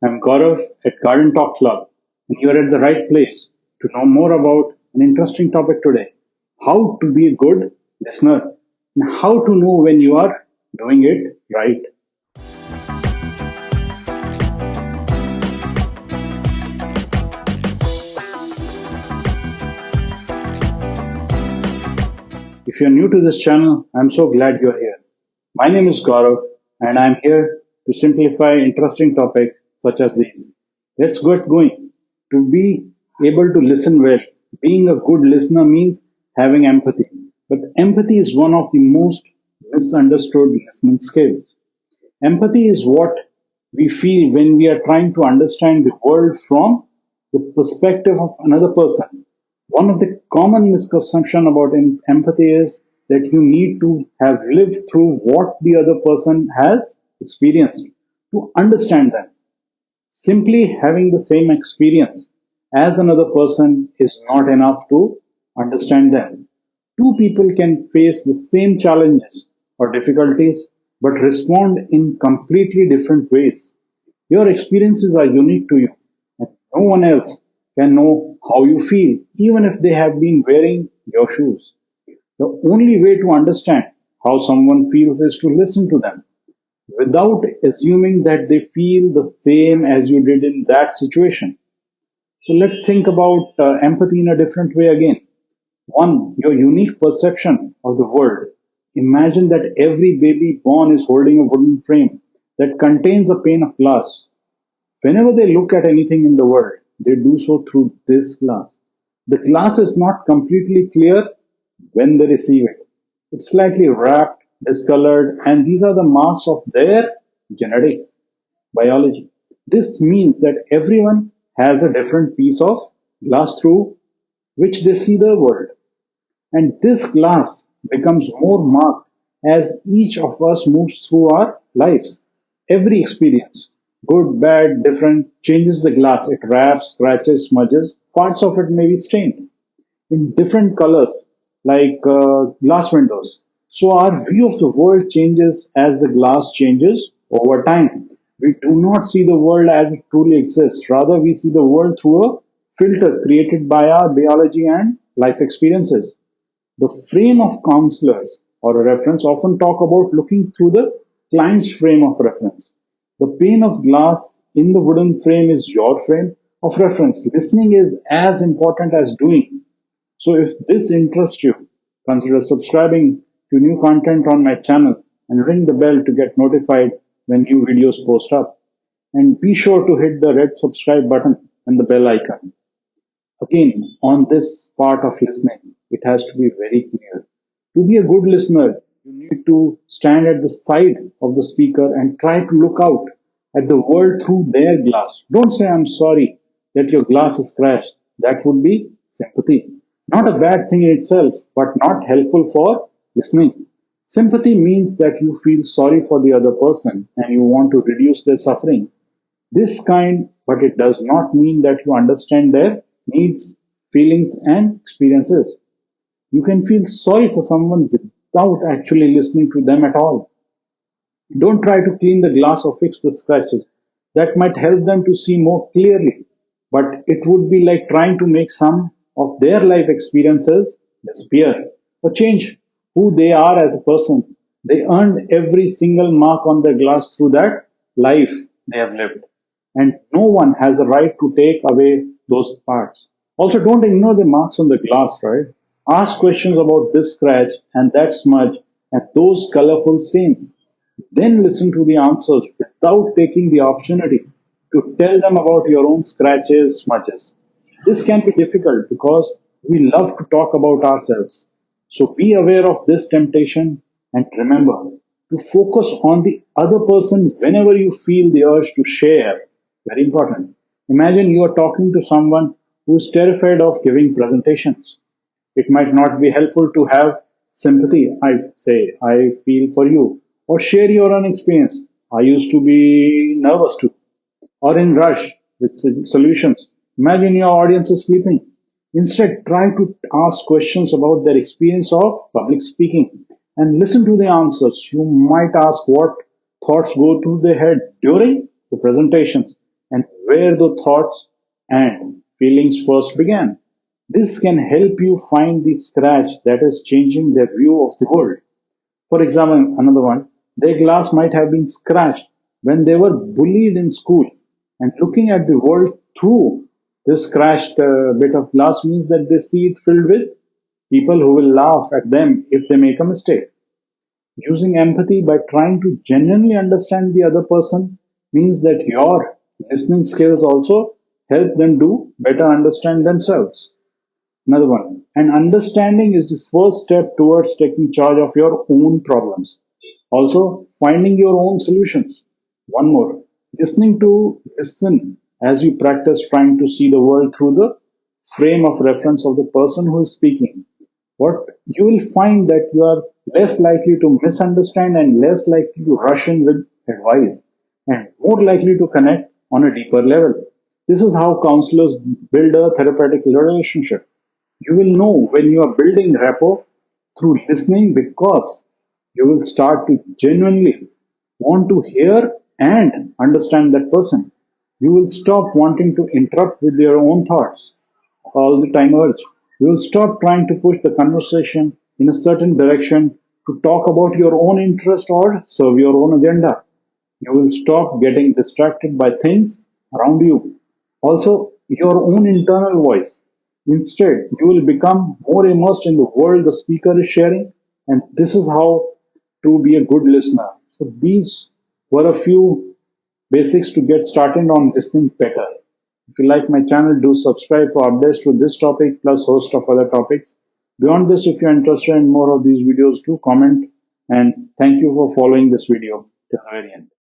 I'm Gaurav at Garden Talk Club, and you're at the right place to know more about an interesting topic today: how to be a good listener and how to know when you are doing it right. If you're new to this channel, I'm so glad you're here. My name is Gaurav, and I'm here to simplify interesting topics such as these. Let's get going. To be able to listen well, being a good listener means having empathy. But empathy is one of the most misunderstood listening skills. Empathy is what we feel when we are trying to understand the world from the perspective of another person. One of the common misconceptions about empathy is that you need to have lived through what the other person has experienced to understand them. Simply having the same experience as another person is not enough to understand them. Two people can face the same challenges or difficulties but respond in completely different ways. Your experiences are unique to you, and no one else can know how you feel, even if they have been wearing your shoes. The only way to understand how someone feels is to listen to them without assuming that they feel the same as you did in that situation. So let's think about empathy in a different way again. One, your unique perception of the world. Imagine that every baby born is holding a wooden frame that contains a pane of glass. Whenever they look at anything in the world, they do so through this glass. The glass is not completely clear when they receive it. It's slightly wrapped, discolored, and these are the marks of their genetics, biology. This means that everyone has a different piece of glass through which they see the world. And this glass becomes more marked as each of us moves through our lives. Every experience, good, bad, different, changes the glass. It wraps, scratches, smudges. Parts of it may be stained in different colors, like glass windows. So our view of the world changes as the glass changes over time. We do not see the world as it truly exists. Rather, we see the world through a filter created by our biology and life experiences. The frame of counselors or a reference often talk about looking through the client's frame of reference. The pane of glass in the wooden frame is your frame of reference. Listening is as important as doing. So if this interests you, consider subscribing to new content on my channel and ring the bell to get notified when new videos post up. And be sure to hit the red subscribe button and the bell icon. Again, on this part of listening, it has to be very clear. To be a good listener, you need to stand at the side of the speaker and try to look out at the world through their glass. Don't say, I'm sorry that your glass is crashed. That would be sympathy. Not a bad thing in itself, but not helpful for listening. Sympathy means that you feel sorry for the other person and you want to reduce their suffering. This kind, but it does not mean that you understand their needs, feelings, and experiences. You can feel sorry for someone without actually listening to them at all. Don't try to clean the glass or fix the scratches. That might help them to see more clearly, but it would be like trying to make some of their life experiences disappear or change who they are as a person. They earned every single mark on their glass through that life they have lived, and no one has a right to take away those parts. Also, don't ignore the marks on the glass, right? Ask questions about this scratch and that smudge and those colorful stains. Then listen to the answers without taking the opportunity to tell them about your own scratches, smudges. This can be difficult because we love to talk about ourselves. So be aware of this temptation and remember to focus on the other person whenever you feel the urge to share. Very important. Imagine you are talking to someone who is terrified of giving presentations. It might not be helpful to have sympathy. I say, I feel for you. Or share your own experience. I used to be nervous too. Or in rush with solutions. Imagine your audience is sleeping. Instead, try to ask questions about their experience of public speaking and listen to the answers. You might ask what thoughts go through their head during the presentations. and where the thoughts and feelings first began. This can help you find the scratch that is changing their view of the world. For example, another one, their glass might have been scratched when they were bullied in school, and looking at the world through this scratched bit of glass means that they see it filled with people who will laugh at them if they make a mistake. Using empathy by trying to genuinely understand the other person means that your listening skills also help them do better understand themselves. Another one. And understanding is the first step towards taking charge of your own problems. Also, finding your own solutions. One more. Listening to listen as you practice trying to see the world through the frame of reference of the person who is speaking. What you will find that you are less likely to misunderstand and less likely to rush in with advice and more likely to connect on a deeper level. This is how counselors build a therapeutic relationship. You will know when you are building rapport through listening because you will start to genuinely want to hear and understand that person. You will stop wanting to interrupt with your own thoughts all the time urge. You will stop trying to push the conversation in a certain direction to talk about your own interest or serve your own agenda. You will stop getting distracted by things around you. Also, your own internal voice. Instead, you will become more immersed in the world the speaker is sharing, and this is how to be a good listener. So, these were a few basics to get started on listening better. If you like my channel, do subscribe for updates to this topic plus host of other topics. Beyond this, if you're interested in more of these videos, do comment and thank you for following this video till the very end.